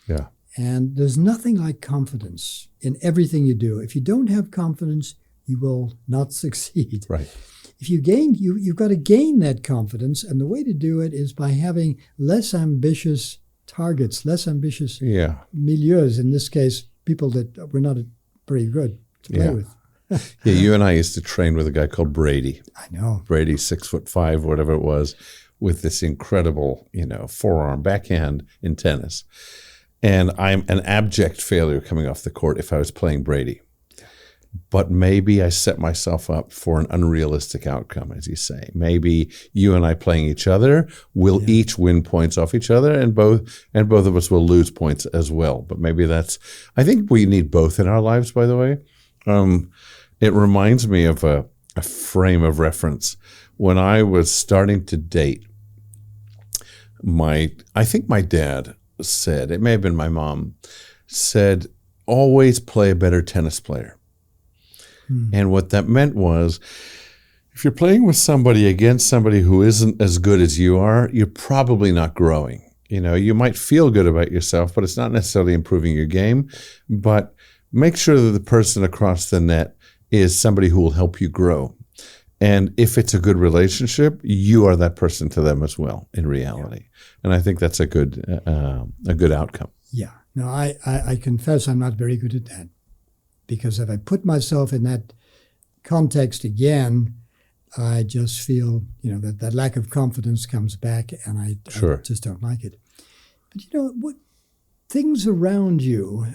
Yeah. And there's nothing like confidence in everything you do. If you don't have confidence, you will not succeed. Right. If you've got to gain that confidence, and the way to do it is by having less ambitious targets, less ambitious milieus, in this case, people that were not very good to play with. Yeah, you and I used to train with a guy called Brady. I know. Brady, 6'5", whatever it was, with this incredible, forearm backhand in tennis. And I'm an abject failure coming off the court if I was playing Brady. But maybe I set myself up for an unrealistic outcome, as you say. Maybe you and I playing each other will each win points off each other, and both of us will lose points as well. But maybe I think we need both in our lives, by the way. It reminds me of a frame of reference. When I was starting to date, I think my dad said, it may have been my mom, said, always play a better tennis player. And what that meant was, if you're playing with somebody against somebody who isn't as good as you are, you're probably not growing. You might feel good about yourself, but it's not necessarily improving your game. But make sure that the person across the net is somebody who will help you grow. And if it's a good relationship, you are that person to them as well, in reality. And I think that's a good outcome. Yeah. No, I confess I'm not very good at that. Because if I put myself in that context again, I just feel, that lack of confidence comes back, and I just don't like it. But what things around you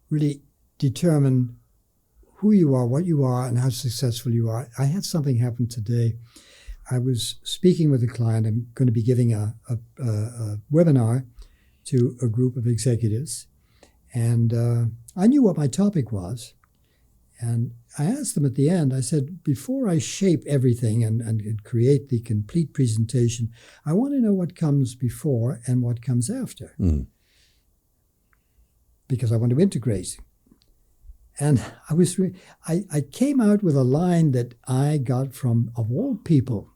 really determine who you are, what you are, and how successful you are. I had something happen today. I was speaking with a client. I'm going to be giving a webinar to a group of executives, and I knew what my topic was. And I asked them at the end, I said, before I shape everything and create the complete presentation, I want to know what comes before and what comes after. Because I want to integrate. And I came out with a line that I got from, of all people,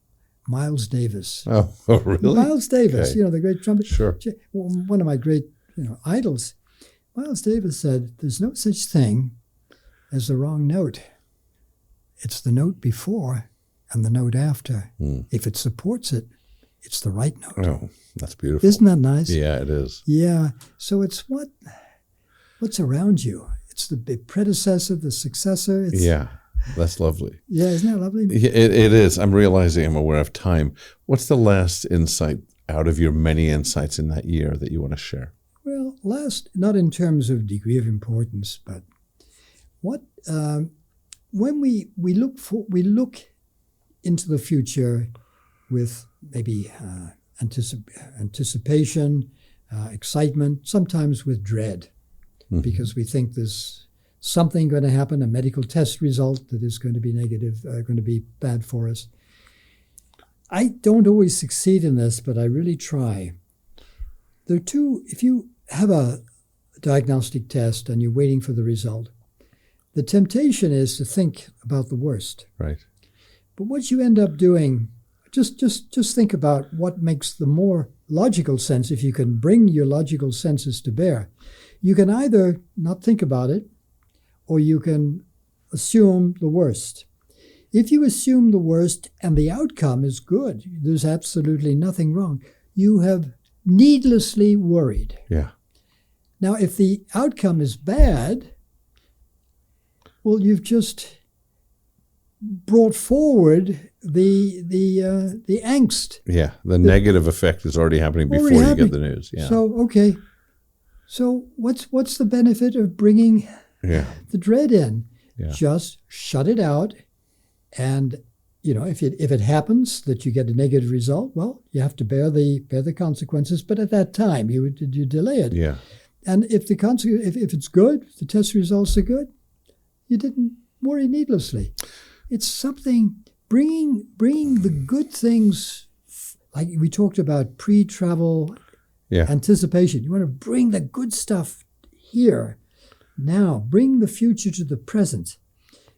Miles Davis. Oh, really? Miles Davis, Okay. The great trumpet. Sure. One of my great, idols. Miles Davis said, there's no such thing as the wrong note. It's the note before and the note after. If it supports it, it's the right note. Oh, that's beautiful. Isn't that nice? Yeah, it is. Yeah. So it's what's around you. It's the predecessor, the successor. Yeah, that's lovely. Yeah, isn't that lovely? It is. I'm realizing I'm aware of time. What's the last insight out of your many insights in that year that you want to share? Well, not in terms of degree of importance, but when we look into the future with maybe anticipation, excitement, sometimes with dread, because we think there's something going to happen, a medical test result that is going to be negative, going to be bad for us. I don't always succeed in this, but I really try. There are two. If you have a diagnostic test and you're waiting for the result, the temptation is to think about the worst. Right. But what you end up doing, just think about what makes the more logical sense. If you can bring your logical senses to bear, you can either not think about it, or you can assume the worst. If you assume the worst and the outcome is good, there's absolutely nothing wrong. You have needlessly worried. Yeah. Now, if the outcome is bad, well, you've just brought forward the angst. Yeah, the negative effect is already happening before you get the news. Yeah. So, okay. So what's the benefit of bringing the dread in? Yeah. Just shut it out. And, if it happens that you get a negative result, well, you have to bear the consequences. But at that time, you delay it. Yeah. And if if it's good, if the test results are good, you didn't worry needlessly. It's something bringing the good things, like we talked about pre-travel anticipation. You want to bring the good stuff here, now. Bring the future to the present.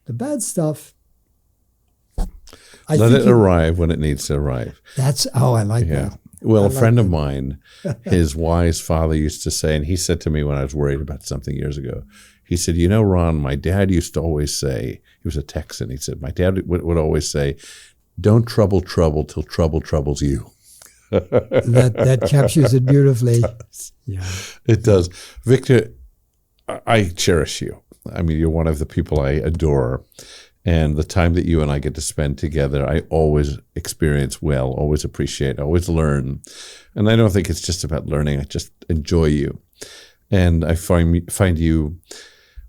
The bad stuff, Let it arrive when it needs to arrive. I like that. Well, a friend of mine, his wise father used to say, and he said to me when I was worried about something years ago, he said, Ron, my dad used to always say, he was a Texan, he said, my dad would always say, don't trouble till trouble troubles you. That captures it beautifully. Yeah, it does. Victor, I cherish you. I mean, you're one of the people I adore. And the time that you and I get to spend together, I always experience well, always appreciate, always learn. And I don't think it's just about learning. I just enjoy you. And I find you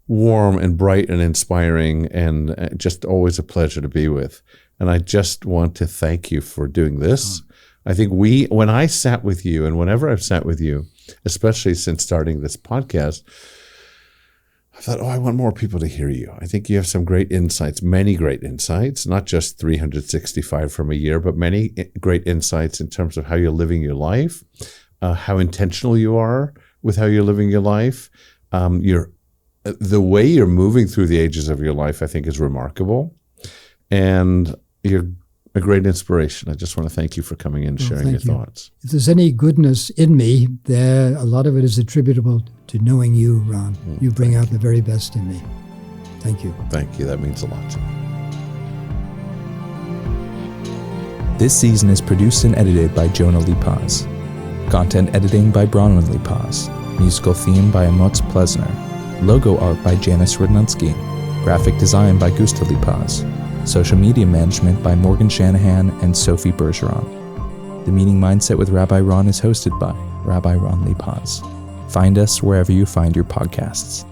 warm and bright and inspiring and just always a pleasure to be with. And I just want to thank you for doing this. I think when I sat with you, and whenever I've sat with you, especially since starting this podcast, I thought, I want more people to hear you. I think you have some great insights, many great insights, not just 365 from a year, but many great insights in terms of how you're living your life, how intentional you are with how you're living your life. The way you're moving through the ages of your life, I think, is remarkable. And you're a great inspiration. I just want to thank you for coming in and sharing your thoughts. If there's any goodness in me, a lot of it is attributable to knowing you, Ron. You bring out the very best in me. Thank you. Thank you. That means a lot to me. This season is produced and edited by Jonah Lee Paz. Content editing by Bronwyn Lee Paz. Musical theme by Amots Plesner. Logo art by Janice Rudnitsky. Graphic design by Gustav Lee Paz. Social media management by Morgan Shanahan and Sophie Bergeron. The Meaning Mindset with Rabbi Ron is hosted by Rabbi Ron Lee Paz. Find us wherever you find your podcasts.